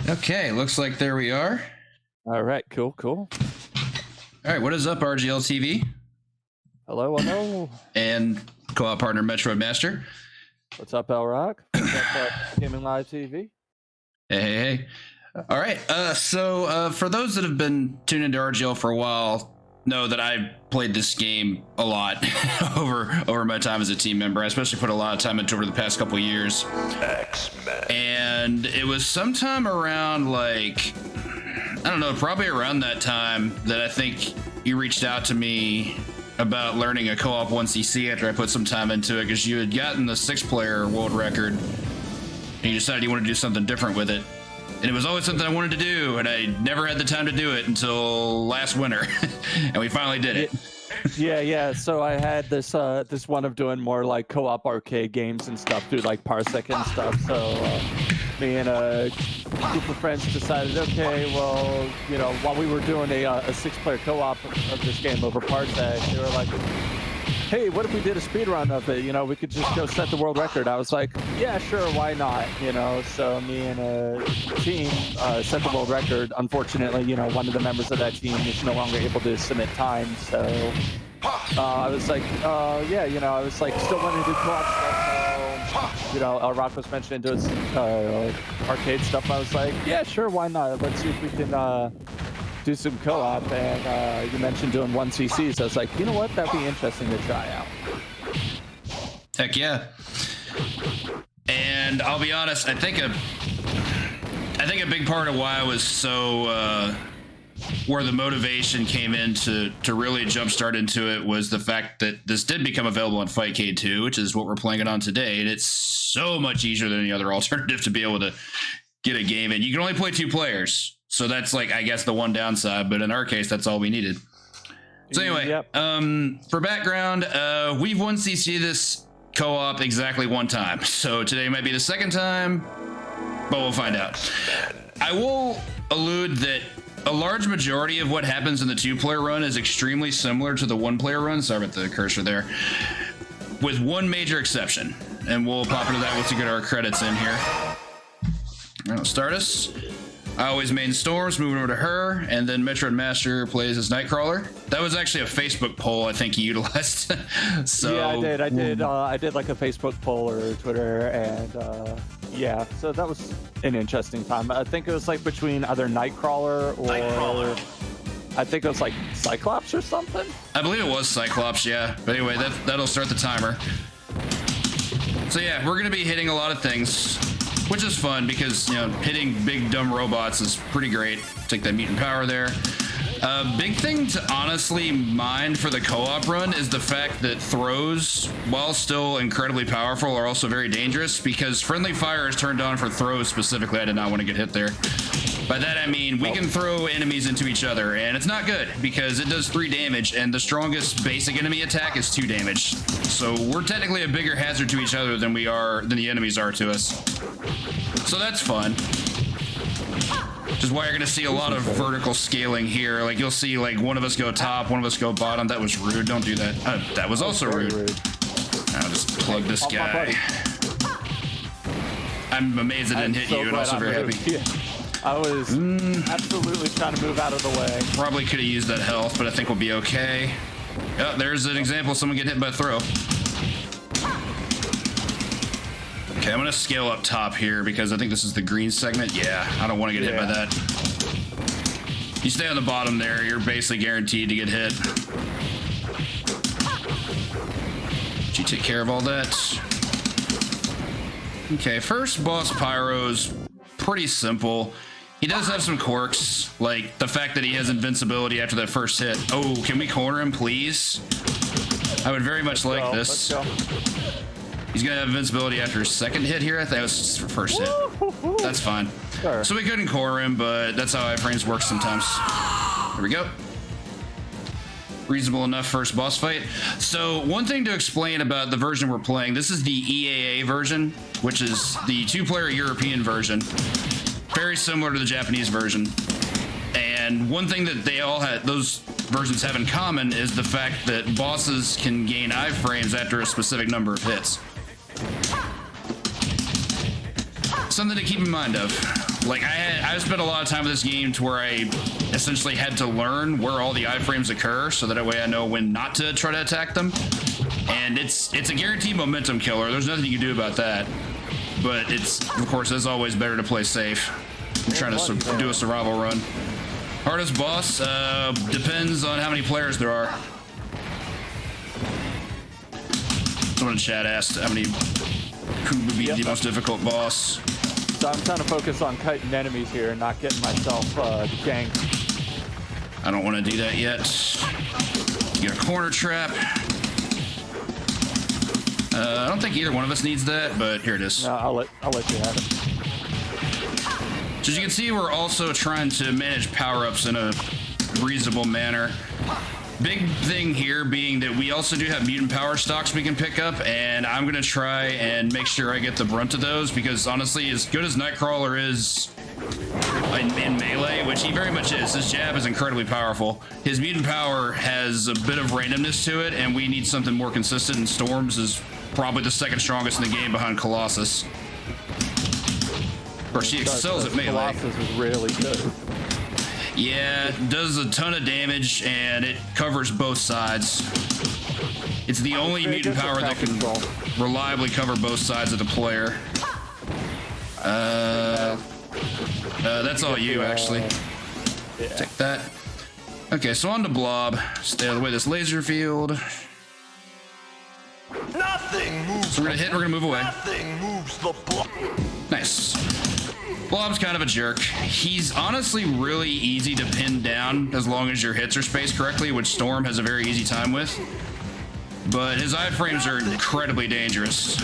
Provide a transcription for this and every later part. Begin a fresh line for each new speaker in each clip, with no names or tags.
Okay, looks like there we are.
All right, cool.
All right, what is up, RGLtv?
Hello.
And co-op partner metroidmaster.
What's up, LRock? What's up, Gaming Live TV?
Hey. All right, so for those that have been tuned into RGL for a while, know that I played this game a lot over my time as a team member. I especially put a lot of time into it over the past couple of years. X-Men. And it was sometime around, like, I don't know, probably around that time that I think you reached out to me about learning a co-op 1cc after I put some time into it, because you had gotten the 6-player world record and you decided you wanted to do something different with it. And it was always something I wanted to do, and I never had the time to do it until last winter. And we finally did it.
Yeah. So I had this this one of doing more like co-op arcade games and stuff through like Parsec and stuff. So me and a group of friends decided, okay, well, you know, while we were doing a 6-player co-op of this game over Parsec, they were like, hey, what if we did a speed run of it? You know, we could just go set the world record. I was like, yeah, sure, why not? You know, so me and a team set the world record. Unfortunately, you know, one of the members of that team is no longer able to submit time. So I was like, yeah, you know, I was like still wanting to do co-op stuff. You know, LRock was mentioning doing arcade stuff. I was like, yeah, sure, why not? Let's see if we can do some co-op, and you mentioned doing 1cc, so I was like, you know what, that'd be interesting to try out.
Heck yeah. And I'll be honest, I think a big part of why I was so where the motivation came in to really jumpstart into it was the fact that this did become available on Fightcade 2, which is what we're playing it on today, and it's so much easier than any other alternative to be able to get a game in. You can only play 2 players. So that's, like, I guess the one downside, but in our case, that's all we needed. So anyway,
yep.
For background, we've 1cc this co-op exactly one time. So today might be the second time, but we'll find out. I will allude that a large majority of what happens in the 2-player run is extremely similar to the 1-player run. Sorry about the cursor there. With one major exception. And we'll pop into that once we get our credits in here. That'll start us. I always main Storms, moving over to her, and then metroidmaster plays as Nightcrawler. That was actually a Facebook poll I think he utilized. So
yeah, I did like a Facebook poll or Twitter, and yeah, so that was an interesting time. I think it was like between either Nightcrawler or I think it was like Cyclops or something.
I believe it was Cyclops, yeah. But anyway, that'll start the timer. So yeah, we're gonna be hitting a lot of things, which is fun because, you know, hitting big dumb robots is pretty great. Take that mutant power there. Big thing to honestly mind for the co-op run is the fact that throws, while still incredibly powerful, are also very dangerous because friendly fire is turned on for throws specifically. I did not want to get hit there. By that I mean we can throw enemies into each other, and it's not good because it does 3 damage, and the strongest basic enemy attack is 2 damage. So we're technically a bigger hazard to each other than the enemies are to us. So that's fun. Which is why you're gonna see a lot of vertical scaling here. Like you'll see like one of us go top, one of us go bottom. That was rude. Don't do that. That was also rude. I'll just plug this guy. I'm amazed I didn't hit you, and also very happy.
Yeah. I was absolutely trying to move out of the way.
Probably could have used that health, but I think we'll be okay. Oh, there's an example of someone getting hit by a throw. Okay, I'm gonna scale up top here because I think this is the green segment. Yeah, I don't want to get hit by that. You stay on the bottom there, you're basically guaranteed to get hit. Did you take care of all that? Okay, first boss Pyro's pretty simple. He does have some quirks, like the fact that he has invincibility after that first hit. Oh, can we corner him, please? I would very much like this. He's gonna have invincibility after his second hit here. I think it was just for first hit. That's fine. Sure. So we couldn't corner him, but that's how iframes work sometimes. There we go. Reasonable enough first boss fight. So one thing to explain about the version we're playing, this is the EAA version, which is the 2-player European version. Very similar to the Japanese version. And one thing that those versions have in common is the fact that bosses can gain iframes after a specific number of hits. Something to keep in mind of. Like I spent a lot of time with this game to where I essentially had to learn where all the iframes occur, so that way I know when not to try to attack them. And it's a guaranteed momentum killer. There's nothing you can do about that. But it's, of course, as always, better to play safe. I'm trying to do a survival run. Hardest boss depends on how many players there are. Someone in chat asked who would be the most difficult boss.
So I'm trying to focus on kiting enemies here and not getting myself ganked.
I don't want to do that yet. You got a corner trap. I don't think either one of us needs that, but here it is.
No, I'll let you have it.
So as you can see, we're also trying to manage power-ups in a reasonable manner. Big thing here being that we also do have mutant power stocks we can pick up, and I'm gonna try and make sure I get the brunt of those, because honestly, as good as Nightcrawler is in melee, which he very much is, his jab is incredibly powerful. His mutant power has a bit of randomness to it, and we need something more consistent, and Storms is probably the second strongest in the game behind Colossus. Of course, she excels at melee.
Colossus is really good.
Yeah, it does a ton of damage, and it covers both sides. It's the only mutant power that can reliably cover both sides of the player. That's all you, actually.
Yeah.
Take that. Okay, so on to Blob. Stay out of the way of this laser field.
Nothing moves.
So we're gonna move away.
Nothing moves the block.
Nice. Blob's kind of a jerk. He's honestly really easy to pin down as long as your hits are spaced correctly, which Storm has a very easy time with. But his iframes are incredibly dangerous,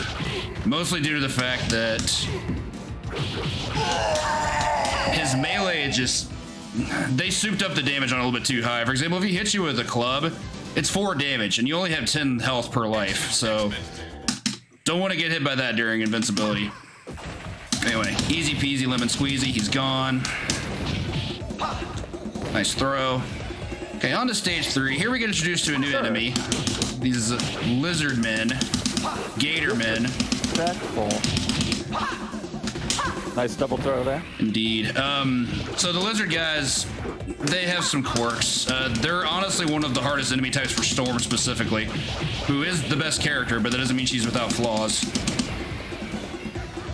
mostly due to the fact that his melee just... They souped up the damage on a little bit too high. For example, if he hits you with a club, it's 4 damage, and you only have 10 health per life, so don't want to get hit by that during invincibility. Anyway, easy peasy lemon squeezy, he's gone. Nice throw. Okay, on to stage 3. Here we get introduced to a new enemy. These lizard men, gator men.
Nice double throw there.
Indeed. So the lizard guys, they have some quirks. They're honestly one of the hardest enemy types for Storm specifically, who is the best character, but that doesn't mean she's without flaws.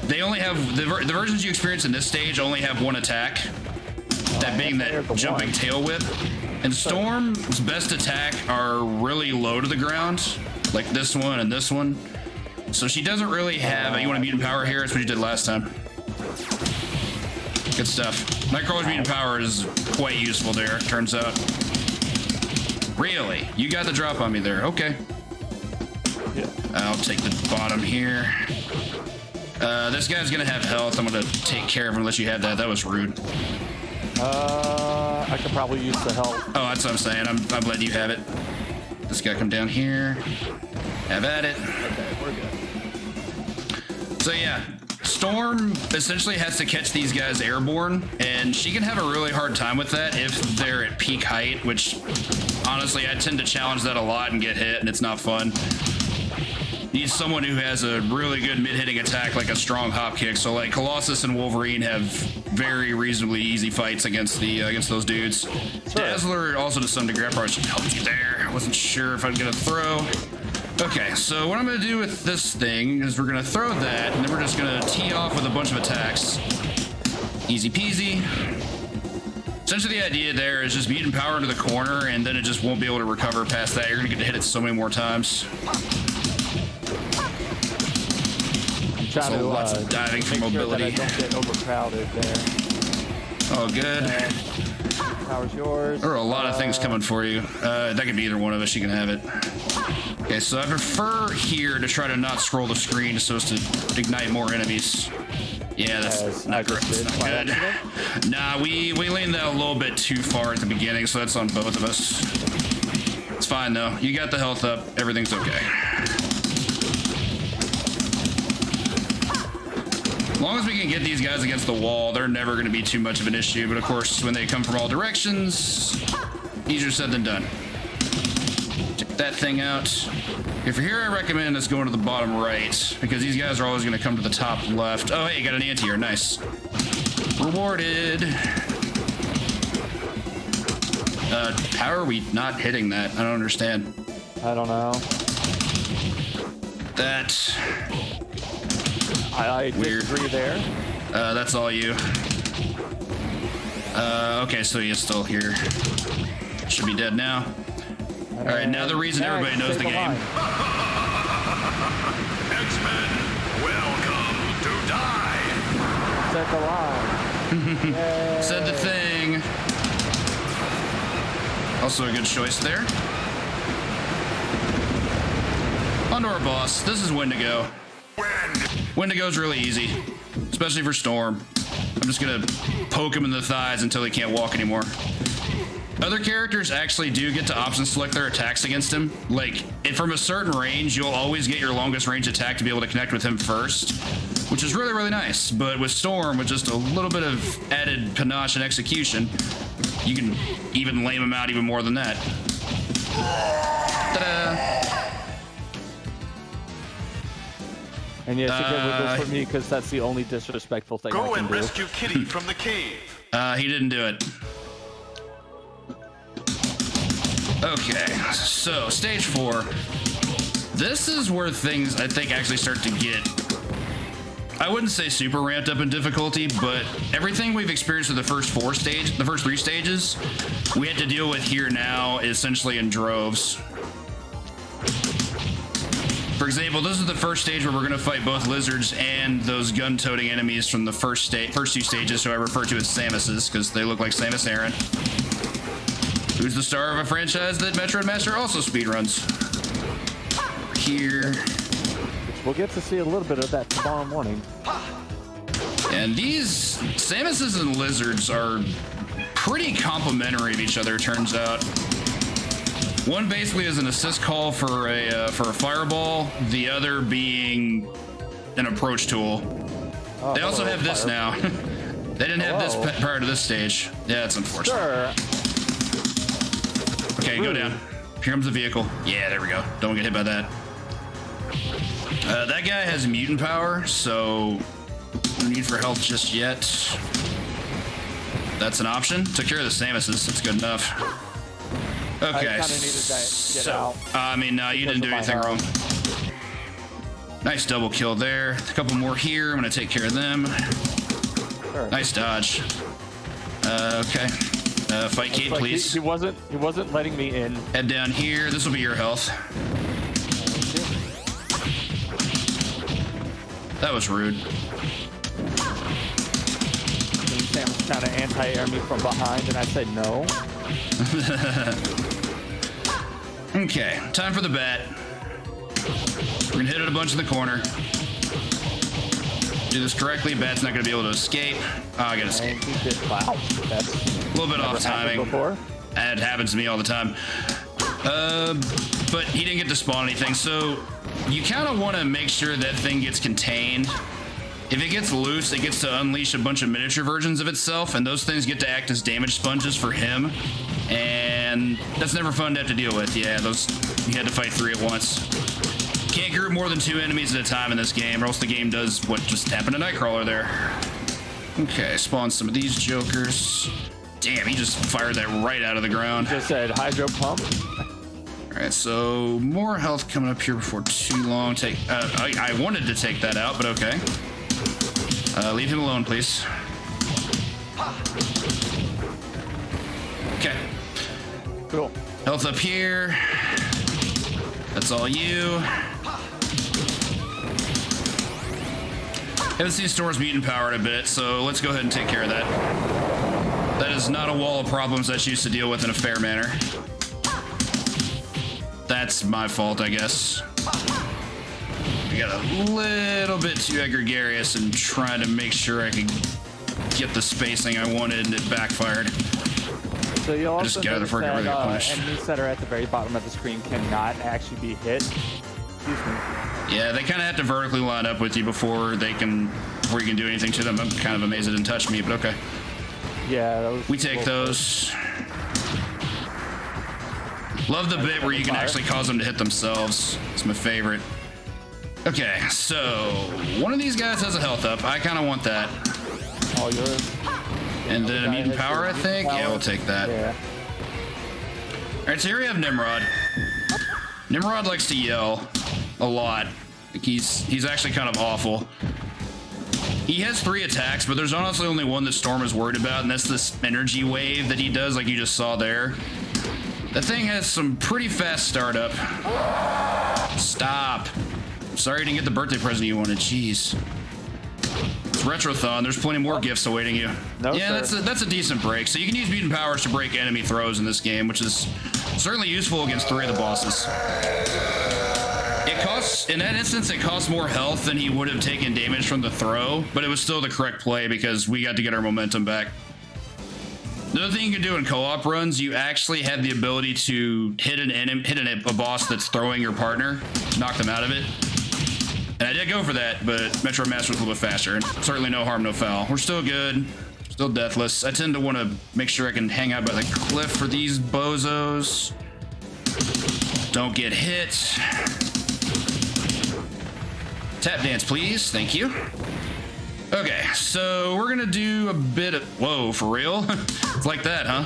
They only have, the versions you experience in this stage only have one attack, that being that jumping tail whip. And Storm's best attack are really low to the ground, like this one and this one. So she doesn't really have, you want a mutant power here? That's what you did last time. Good stuff. Nightcrawler's mutant power is quite useful there, turns out. Really? You got the drop on me there, okay.
Yeah.
I'll take the bottom here. This guy's gonna have health. I'm gonna take care of him unless you have that. That was rude.
I could probably use the help.
Oh, that's what I'm saying. I'm letting you have it. This guy come down here. Have at it.
Okay, we're good.
So yeah, Storm essentially has to catch these guys airborne, and she can have a really hard time with that if they're at peak height, which honestly I tend to challenge that a lot and get hit, and it's not fun. Needs someone who has a really good mid-hitting attack, like a strong hop kick. So like Colossus and Wolverine have very reasonably easy fights against those dudes. Sure. Dazzler also to some degree. I probably should help you there. I wasn't sure if I'd get a throw. Okay, so what I'm gonna do with this thing is we're gonna throw that, and then we're just gonna tee off with a bunch of attacks. Easy peasy. Essentially the idea there is just mutant power into the corner, and then it just won't be able to recover past that. You're gonna get to hit it so many more times. So lots of diving for mobility.
Sure that I don't get overcrowded there.
Oh, good.
Power's yours.
There are a lot of things coming for you. That could be either one of us. You can have it. Okay, so I prefer here to try to not scroll the screen so as to ignite more enemies. Yeah, that's not good. That's not good. Nah, we leaned that a little bit too far at the beginning, so that's on both of us. It's fine though. You got the health up. Everything's okay. As long as we can get these guys against the wall, they're never going to be too much of an issue. But of course, when they come from all directions, easier said than done. Check that thing out. If you're here, I recommend us going to the bottom right, because these guys are always going to come to the top left. Oh, hey, you got an anti-air. Nice. Rewarded. How are we not hitting that? I don't understand.
I don't know.
That.
I
Weird.
disagree there.
That's all you. Okay, so you're still here. Should be dead now. All right, now the reason
Now I
everybody
can
knows
save
the
a
game.
line.
X-Men, welcome to die.
Set the line. Yay.
Said the thing. Also a good choice there. On to our boss. This is Wendigo. Wendigo's really easy, especially for Storm. I'm just gonna poke him in the thighs until he can't walk anymore. Other characters actually do get to option select their attacks against him. Like, from a certain range, you'll always get your longest range attack to be able to connect with him first, which is really, really nice. But with Storm, with just a little bit of added panache and execution, you can even lame him out even more than that. Ta-da!
And yes, a good wiggle for me because that's the only disrespectful thing I
Go
can
and
do.
rescue Kitty from the cave.
He didn't do it. Okay, so stage 4. This is where things I think actually start to get, I wouldn't say super ramped up in difficulty, but everything we've experienced in the first 3 stages, we had to deal with here now essentially in droves. For example, this is the first stage where we're going to fight both lizards and those gun-toting enemies from the first 2 stages, who I refer to as Samuses, because they look like Samus Aran, who's the star of a franchise that metroidmaster also speedruns. Here.
We'll get to see a little bit of that tomorrow morning.
And these Samuses and lizards are pretty complementary of each other, it turns out. One basically is an assist call for a fireball, the other being an approach tool.
Oh,
They also have this now. They didn't have this prior to this stage. Yeah, it's unfortunate.
Sure.
Okay, go down. Here comes the vehicle. Yeah, there we go. Don't get hit by that. That guy has mutant power, so no need for health just yet. That's an option. Took care of the Samuses. That's good enough. Okay.
I kind of needed that get out.
I mean, no, you didn't do
because of
anything
my
wrong. Nice double kill there. A couple more here. I'm gonna take care of them.
Sure.
Nice dodge. Okay. Fight Kate,
Like,
please.
He wasn't letting me in.
Head down here. This will be your health. That was rude.
Sam was trying to anti-air me from behind, and I said no.
Okay, time for the bat. We're gonna hit it a bunch in the corner. Do this correctly, bat's not gonna be able to escape. Oh, I gotta escape.
And he did. Wow, that's
A little bit off
never happened
timing.
before.
That happens to me all the time. But he didn't get to spawn anything, so you kind of want to make sure that thing gets contained. If it gets loose, it gets to unleash a bunch of miniature versions of itself, and those things get to act as damage sponges for him. And that's never fun to have to deal with. Yeah, those you had to fight 3 at once. Can't group more than 2 enemies at a time in this game, or else the game does what just happened to Nightcrawler there. Okay, spawn some of these jokers. Damn, he just fired that right out of the ground.
Just said hydro pump.
All right, so more health coming up here before too long. I wanted to take that out, but okay. Leave him alone, please. Okay.
Cool.
Health up here. That's all you. Haven't seen Storm's mutant power in a bit, so let's go ahead and take care of that. That is not a wall of problems that she used to deal with in a fair manner. That's my fault, I guess. I got a little bit too gregarious and trying to make sure I could get the spacing I wanted, and it backfired.
So you also
just gather
notice
before I get ready to
that
punish.
enemies that are at the very bottom of the screen cannot actually be hit. Excuse me.
Yeah, they kind of have to vertically line up with you before you can do anything to them. I'm kind of amazed it didn't touch me, but okay.
Yeah, those
We take those. Love the bit where you can actually cause them to hit themselves. It's my favorite. Okay, so one of these guys has a health up. I kind of want that.
All yours.
And then a mutant power, I think. Yeah, we'll take that.
Yeah.
All right, so here we have Nimrod. Nimrod likes to yell a lot. Like he's actually kind of awful. He has 3 attacks, but there's honestly only one that Storm is worried about, and that's this energy wave that he does, like you just saw there. That thing has some pretty fast startup. Stop. Sorry you didn't get the birthday present you wanted. Jeez. It's Retrothon. There's plenty more gifts awaiting you.
No,
yeah,
sir.
that's a decent break. So you can use mutant powers to break enemy throws in this game, which is certainly useful against 3 of the bosses. It costs, in that instance, it costs more health than he would have taken damage from the throw, but it was still the correct play because we got to get our momentum back. The other thing you can do in co-op runs, you actually have the ability to hit a boss that's throwing your partner, knock them out of it. And I did go for that, but metroidmaster was a little bit faster, and certainly no harm, no foul. We're still good, still deathless. I tend to want to make sure I can hang out by the cliff for these bozos. Don't get hit. Tap dance, please. Thank you. Okay, so we're gonna do a bit of... Whoa, for real? It's like that, huh?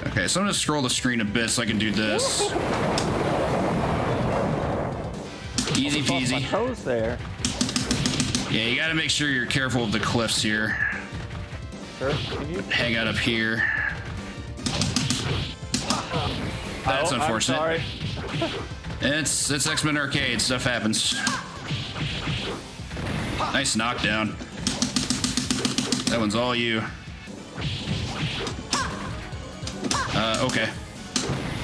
Okay, so I'm gonna scroll the screen a bit so I can do this. Easy peasy.
My toes there.
Yeah, you gotta make sure you're careful of the cliffs here.
Sir, can you?
Hang out up here. That's unfortunate.
I'm sorry.
It's X-Men Arcade. Stuff happens. Nice knockdown. That one's all you. Okay.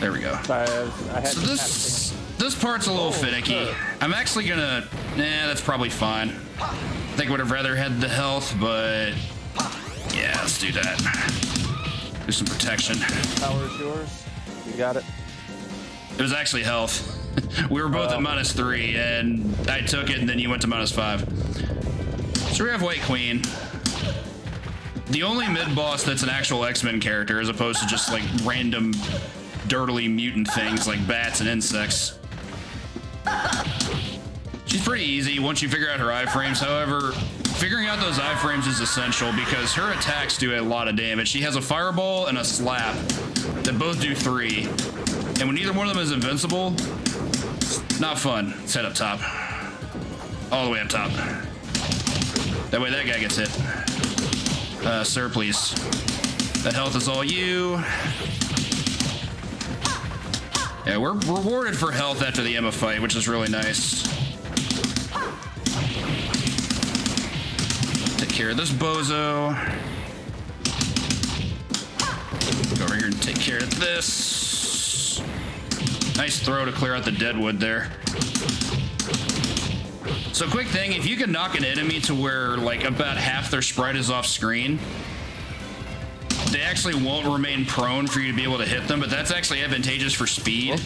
There we go.
Sorry, I had
So this part's a little finicky.
Sure.
I'm actually gonna... Nah, that's probably fine. I think I would have rather had the health, but... Yeah, let's do that. Do some protection.
Power is yours. You got it.
It was actually health. We were both at -3, and I took it, and then you went to -5. So we have White Queen. The only mid-boss that's an actual X-Men character, as opposed to just, like, random, dirtily mutant things like bats and insects. She's pretty easy once you figure out her iframes. However, figuring out those iframes is essential because her attacks do a lot of damage. She has a fireball and a slap that both do 3. And when either one of them is invincible, not fun. Let's head up top. All the way up top. That way that guy gets hit. Sir, please. That health is all you. Yeah, we're rewarded for health after the Emma fight, which is really nice. Take care of this bozo. Go over here and take care of this. Nice throw to clear out the deadwood there. So quick thing, if you can knock an enemy to where like about half their sprite is off screen, they actually won't remain prone for you to be able to hit them, but that's actually advantageous for speed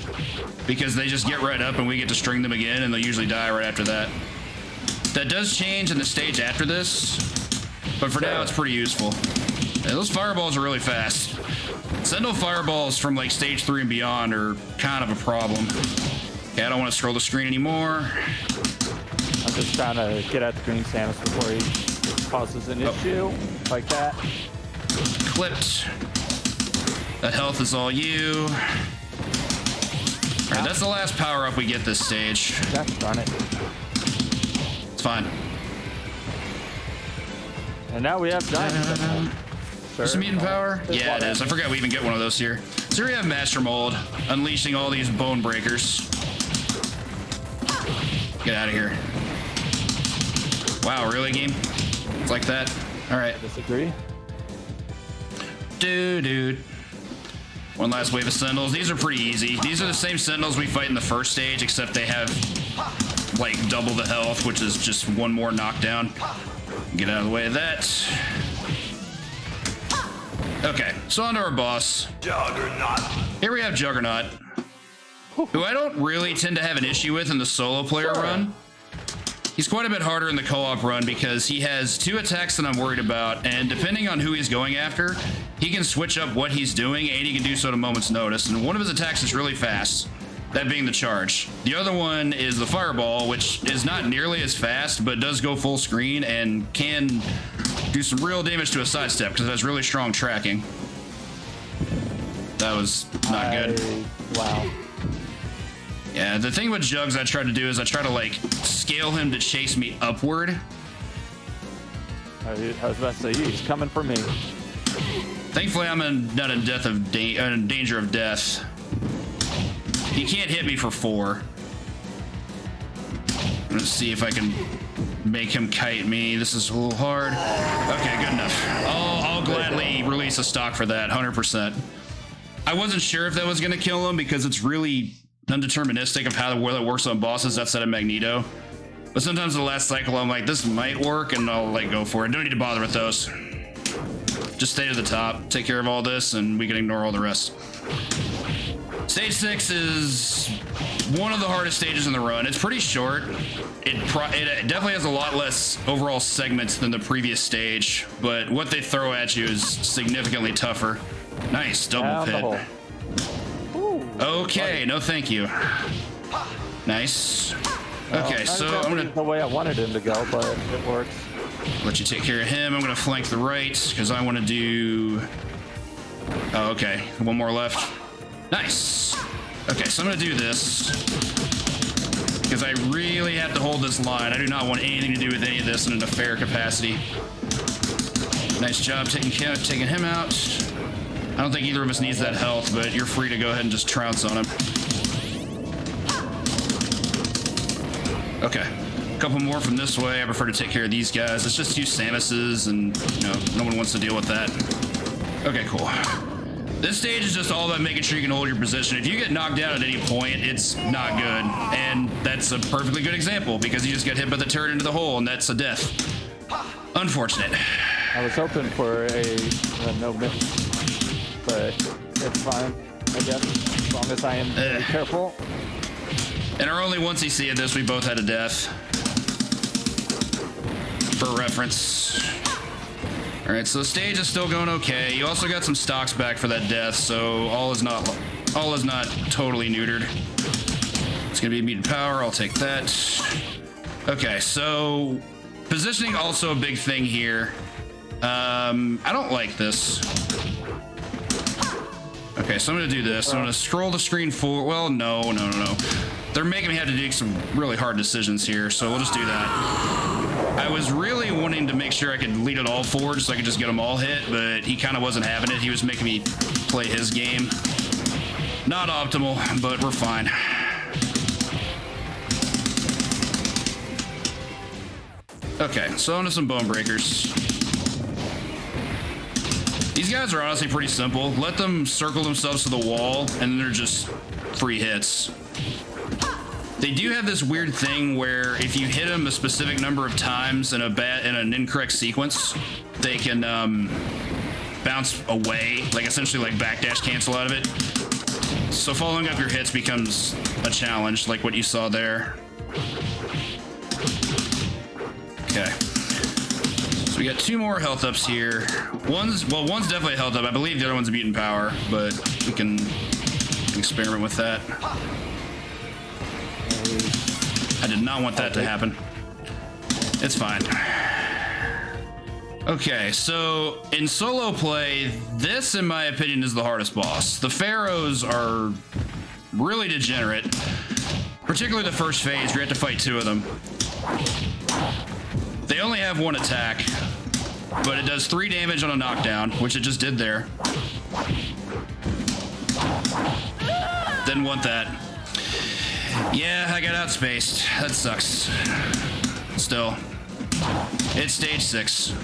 because they just get right up and we get to string them again and they'll usually die right after that. That does change in the stage after this, but for now it's pretty useful. Yeah, those fireballs are really fast. Sendal fireballs from like stage 3 and beyond are kind of a problem. Okay, I don't want to scroll the screen anymore.
I'm just trying to get at the green Samus before he causes an issue like that.
Clipped. That health is all you. All right, that's the last power up we get this stage.
Gosh darn it.
It's fine.
And now we have Giant.
Is it mutant power? Yeah, it is. I forgot we even get one of those here. So we have Master Mold, unleashing all these bone breakers. Get out of here. Wow, really, game? It's like that? All right.
Disagree.
Dude. One last wave of Sentinels. These are pretty easy. These are the same Sentinels we fight in the first stage, except they have, like, double the health, which is just one more knockdown. Get out of the way of that. Okay, so on to our boss.
Juggernaut.
Here we have Juggernaut, who I don't really tend to have an issue with in the solo player run. He's quite a bit harder in the co-op run because he has 2 attacks that I'm worried about, and depending on who he's going after, he can switch up what he's doing, and he can do so at a moment's notice. And one of his attacks is really fast. that being the charge. The other one is the fireball, which is not nearly as fast, but does go full screen and can do some real damage to a sidestep because it has really strong tracking. That was not good.
Wow.
Yeah, the thing with Jugs I try to do is I try to like scale him to chase me upward.
I was about to say, he's coming for me.
Thankfully, I'm not in danger of death. He can't hit me for 4. Let's see if I can make him kite me. This is a little hard. Okay, good enough. I'll gladly release a stock for that, 100%. I wasn't sure if that was going to kill him because it's really undeterministic of how the it works on bosses outside of Magneto. But sometimes the last cycle, I'm like, this might work, and I'll like go for it. Don't need to bother with those. Just stay to the top, take care of all this, and we can ignore all the rest. Stage 6 is one of the hardest stages in the run. It's pretty short. It definitely has a lot less overall segments than the previous stage, but what they throw at you is significantly tougher. Nice, double pit. Okay, no thank you. Nice. Okay, so I'm gonna
the way I wanted him to go, but it works.
Let you take care of him. I'm gonna flank the right because I want to do. Oh, okay, one more left. Nice. Okay, so I'm gonna do this because I really have to hold this line. I do not want anything to do with any of this in a fair capacity. Nice job taking him out. I don't think either of us needs that health, but you're free to go ahead and just trounce on him. Okay, a couple more from this way. I prefer to take care of these guys. It's just 2 Samuses, and no one wants to deal with that. Okay, cool. This stage is just all about making sure you can hold your position. If you get knocked down at any point, it's not good, and that's a perfectly good example because you just get hit by the turret into the hole, and that's a death. Unfortunate.
I was hoping for a no miss, but it's fine, I guess, as long as I am very careful.
In our only 1cc of this, we both had a death. For reference. Alright, so the stage is still going okay. You also got some stocks back for that death, so all is not totally neutered. It's gonna be mutant power, I'll take that. Okay, so positioning also a big thing here. I don't like this. Okay, so I'm gonna do this. I'm gonna scroll the screen forward. Well, no. They're making me have to do some really hard decisions here, so we'll just do that. I was really wanting to make sure I could lead it all forward so I could just get them all hit, but he kind of wasn't having it. He was making me play his game. Not optimal, but we're fine. Okay, so onto some bone breakers. These guys are honestly pretty simple. Let them circle themselves to the wall, and then they're just free hits. They do have this weird thing where if you hit them a specific number of times in an incorrect sequence, they can bounce away, like essentially like backdash cancel out of it. So following up your hits becomes a challenge, like what you saw there. Okay. So we got 2 more health ups here. One's definitely a health up. I believe the other one's a mutant power, but we can experiment with that. I did not want that to happen. It's fine. Okay, so in solo play, this, in my opinion, is the hardest boss. The Pharaohs are really degenerate, particularly the first phase, where you have to fight 2 of them. They only have 1 attack, but it does 3 damage on a knockdown, which it just did there. Didn't want that. Yeah, I got outspaced. That sucks. Still, it's stage 6.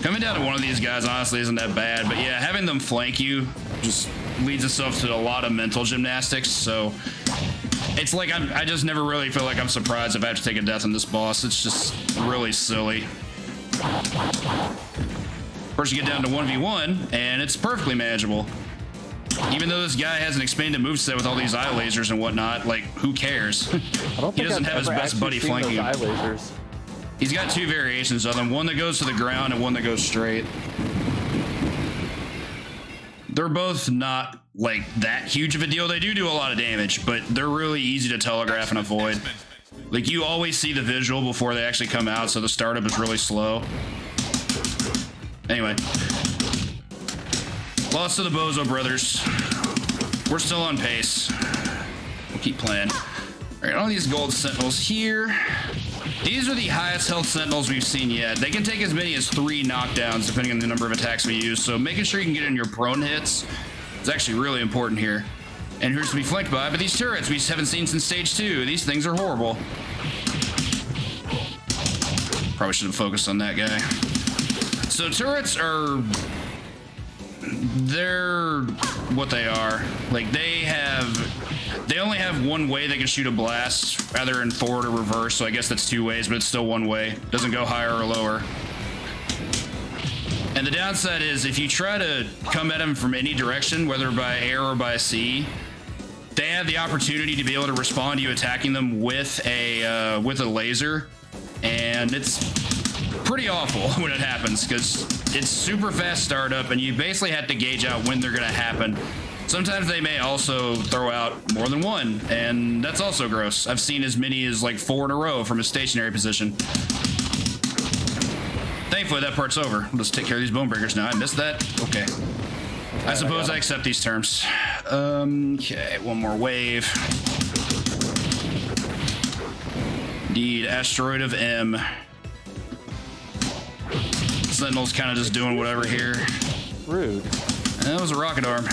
Coming down to one of these guys honestly isn't that bad, but yeah, having them flank you just leads itself to a lot of mental gymnastics, so it's like I just never really feel like I'm surprised if I have to take a death on this boss. It's just really silly. First you get down to 1v1, and it's perfectly manageable. Even though this guy has an expanded moveset with all these eye lasers and whatnot, like, who cares?
I don't think
he doesn't have his best buddy flanking him.
Eye lasers.
He's got 2 variations of them, one that goes to the ground and one that goes straight. They're both not like that huge of a deal. They do a lot of damage, but they're really easy to telegraph and avoid. Like, you always see the visual before they actually come out, so the startup is really slow. Anyway. Lost to the Bozo Brothers. We're still on pace. We'll keep playing. All right, all these gold sentinels here. These are the highest health sentinels we've seen yet. They can take as many as 3 knockdowns depending on the number of attacks we use, so making sure you can get in your prone hits is actually really important here. And here's to be flanked by, but these turrets we haven't seen since stage 2. These things are horrible. Probably should have focused on that guy. So turrets are... they're what they are. Like, they only have one way they can shoot a blast, either in forward or reverse, so I guess that's 2 ways, but it's still one way. Doesn't go higher or lower. And the downside is, if you try to come at them from any direction, whether by air or by sea, they have the opportunity to be able to respond to you attacking them with a laser, and it's pretty awful when it happens, because it's super fast startup, and you basically have to gauge out when they're going to happen. Sometimes they may also throw out more than one, and that's also gross. I've seen as many as like 4 in a row from a stationary position. Thankfully, that part's over. Let's take care of these bone breakers now. I missed that? Okay. I suppose I accept these terms. Okay, one more wave. Indeed, Asteroid of M. Sentinel's kind of just doing whatever here.
Rude.
That was a rocket arm.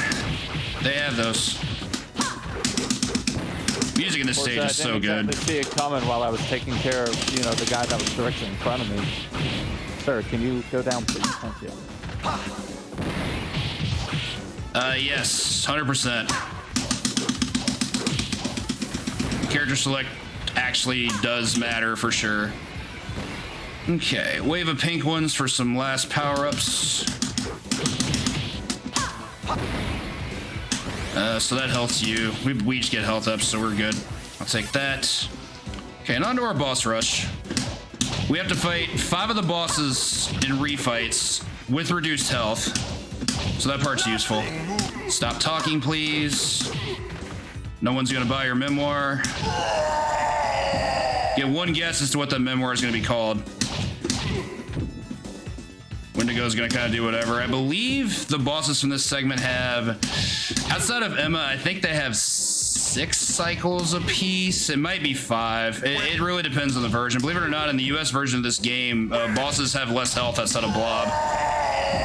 They have those. Music in this stage is so good.
I didn't see it coming while I was taking care of, the guy that was directly in front of me. Sir, can you go down, please? Thank you.
Yes, 100%. Character select actually does matter for sure. Okay, wave of pink ones for some last power-ups. So that helps you. We each get health ups, so we're good. I'll take that. Okay, and on to our boss rush. We have to fight 5 of the bosses in refights with reduced health. So that part's useful. Stop talking, please. No one's gonna buy your memoir. Get one guess as to what the memoir is gonna be called. Wendigo's gonna kind of do whatever. I believe the bosses from this segment have, outside of Emma, I think they have 6 cycles apiece. It might be 5. It really depends on the version. Believe it or not, in the US version of this game, bosses have less health outside of Blob.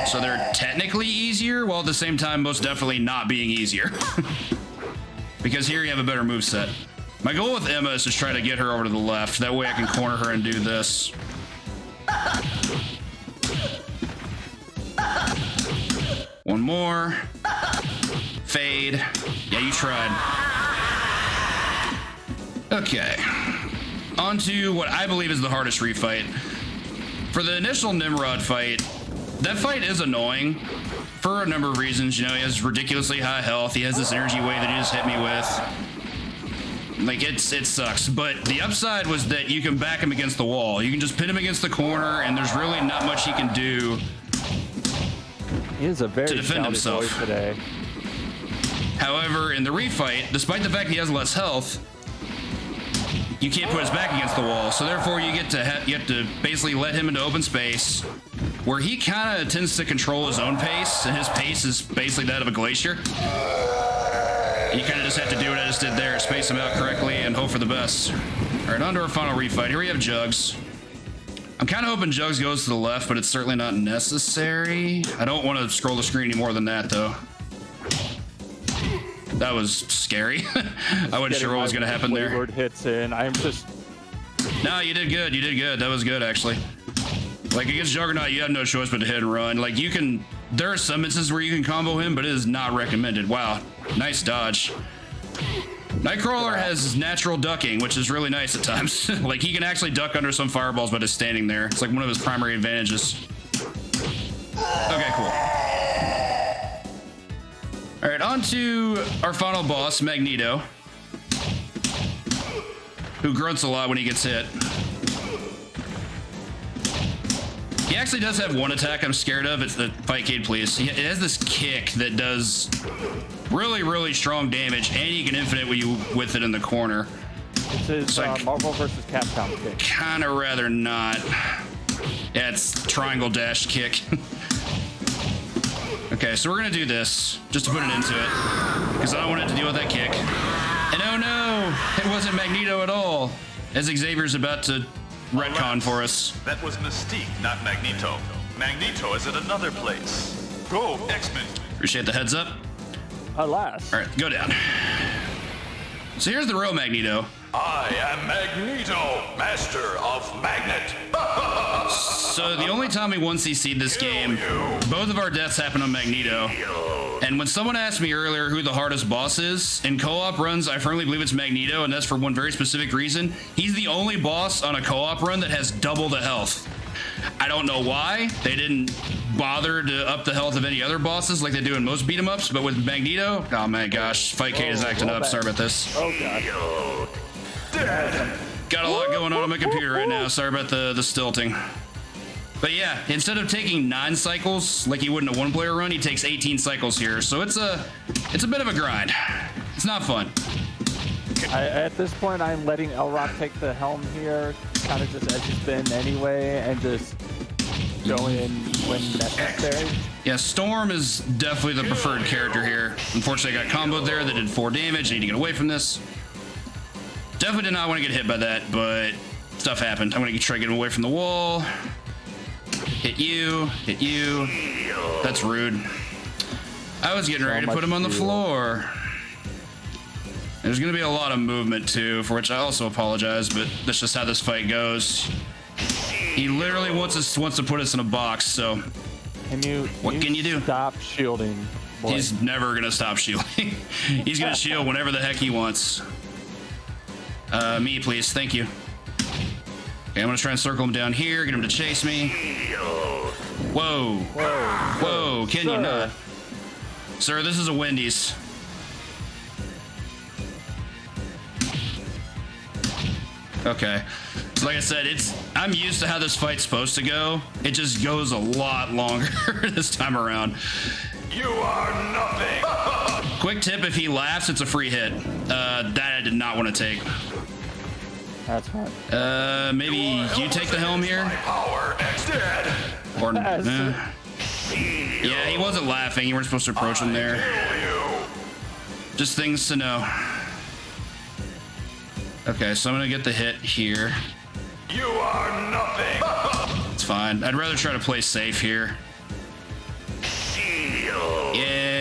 So they're technically easier, while at the same time most definitely not being easier. Because here you have a better moveset. My goal with Emma is to try to get her over to the left. That way I can corner her and do this. One more. Fade. Yeah, you tried. Okay. On to what I believe is the hardest refight. For the initial Nimrod fight, that fight is annoying for a number of reasons. He has ridiculously high health. He has this energy wave that he just hit me with. Like, it sucks. But the upside was that you can back him against the wall. You can just pin him against the corner, and there's really not much he can do.
He is a very
to defend himself
today.
However, in the refight, despite the fact he has less health, you can't put his back against the wall. So therefore, you have to basically let him into open space, where he kind of tends to control his own pace, and his pace is basically that of a glacier. You kind of just have to do what I just did there, space him out correctly, and hope for the best. All right, on to our final refight. Here we have Jugs. I'm kind of hoping Jugs goes to the left, but it's certainly not necessary. I don't want to scroll the screen any more than that, though. That was scary. I wasn't sure what was going to happen there.
Hits in. I'm just...
No, you did good. You did good. That was good, actually. Like, against Juggernaut, you have no choice but to hit and run. Like, you can... There are some instances where you can combo him, but it is not recommended. Wow. Nice dodge. Nightcrawler has natural ducking, which is really nice at times. Like, he can actually duck under some fireballs by just standing there. It's like one of his primary advantages. Okay, cool. All right, on to our final boss, Magneto, who grunts a lot when he gets hit. He He actually does have one attack I'm scared of. It's the Fightcade, please. It has this kick that does really, really strong damage, and you can infinite with it in the corner.
It's his
So
Marvel vs. Capcom kick.
Kind of rather not. Yeah, it's triangle dash kick. Okay, so we're gonna do this just to put an end to it, because I don't want it to deal with that kick. And oh no, it wasn't Magneto at all, as Xavier's about to retcon for us.
That was Mystique, not Magneto. Magneto is at another place. Go, X-Men.
Appreciate the heads up.
Alas.
All right, go down. So here's the real Magneto.
I am Magneto, master of magnet.
So the only time we 1CC'd this game, both of our deaths happened on Magneto. And when someone asked me earlier who the hardest boss is, in co-op runs, I firmly believe it's Magneto, and that's for one very specific reason. He's the only boss on a co-op run that has double the health. I don't know why they didn't bother to up the health of any other bosses like they do in most beat 'em ups, but with Magneto, oh my gosh, Fightcade is acting up. Sorry about this.
Oh god.
Got a lot going on my computer right now. Sorry about the stilting. But yeah, instead of taking 9 cycles like you would in a 1-player run, he takes 18 cycles here. So it's a bit of a grind. It's not fun.
At this point, I'm letting LRock take the helm here, kind of just as he's been anyway, and just go in when necessary.
Yeah, Storm is definitely the preferred character here. Unfortunately, I got comboed there that did 4 damage. I need to get away from this. Definitely did not want to get hit by that, but stuff happened. I'm going to try to get away from the wall. Hit you. Hit you. That's rude. I was getting ready to put him on the floor. There's going to be a lot of movement, too, for which I also apologize, but that's just how this fight goes. He literally wants to put us in a box, so what can you do?
Stop shielding, boy.
He's never going to stop shielding. He's going to shield whenever the heck he wants. Me, please. Thank you. Okay, I'm going to try and circle him down here, get him to chase me. Whoa. Whoa. Can you not? Sir, this is a Wendy's. Okay. So like I said, I'm used to how this fight's supposed to go. It just goes a lot longer this time around.
You are nothing.
Quick tip, if he laughs, it's a free hit. That I did not want to take.
That's fine.
Maybe you take the helm here?
Power dead.
Or, yeah, he wasn't laughing. You weren't supposed to approach him there. Just things to know. Okay, so I'm gonna get the hit here.
You are nothing.
It's fine. I'd rather try to play safe here.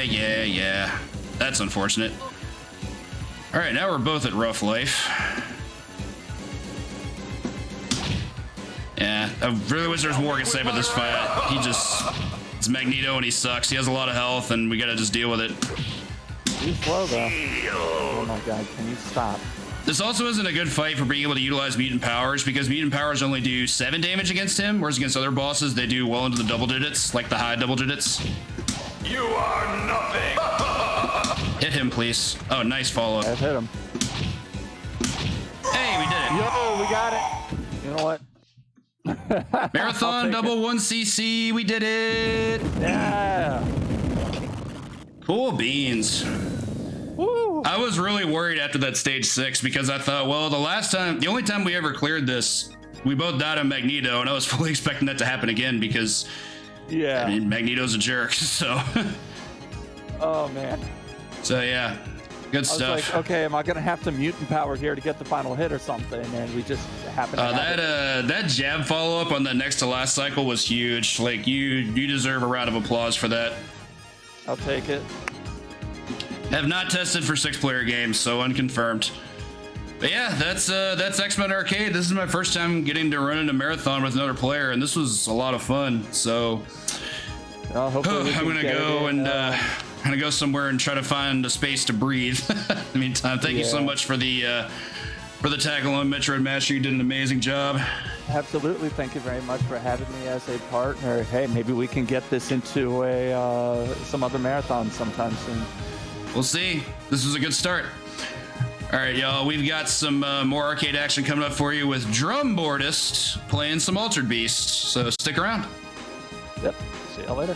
Yeah. That's unfortunate. All right, now we're both at rough life. Yeah, I really wish there was more I could say about this fight. It's Magneto and he sucks. He has a lot of health and we gotta just deal with it.
He's slow though. Oh my god, can you stop?
This also isn't a good fight for being able to utilize mutant powers because mutant powers only do 7 damage against him, whereas against other bosses they do well into the double digits, like the high double digits.
You are nothing.
Hit him, please. Oh, nice follow-up.
I've hit him.
Hey, we did it.
Yo, we got it. You know what?
Marathon double 1CC, we did it.
Yeah.
Cool beans.
Woo.
I was really worried after that stage 6 because I thought, well, the only time we ever cleared this, we both died on Magneto, and I was fully expecting that to happen again because,
Yeah.
I mean, Magneto's a jerk, so.
Oh man.
So yeah, good
I was
stuff.
like, okay, am I gonna have to mutant power here to get the final hit or something? And we just happened to have it.
That jab follow-up on the next to last cycle was huge. Like you deserve a round of applause for that.
I'll take it.
Have not tested for 6-player games, so unconfirmed. But yeah, that's X-Men Arcade. This is my first time getting to run into Marathon with another player, and this was a lot of fun. So
Hopefully
I'm gonna go and I'm gonna go somewhere and try to find a space to breathe. In the meantime, thank you so much for the tackle on metroidmaster. You did an amazing job.
Absolutely. Thank you very much for having me as a partner. Hey, maybe we can get this into some other marathon sometime soon.
We'll see. This was a good start. All right, y'all. We've got some more arcade action coming up for you with Drumboardist playing some Altered Beast. So stick around.
Yep. See y'all later.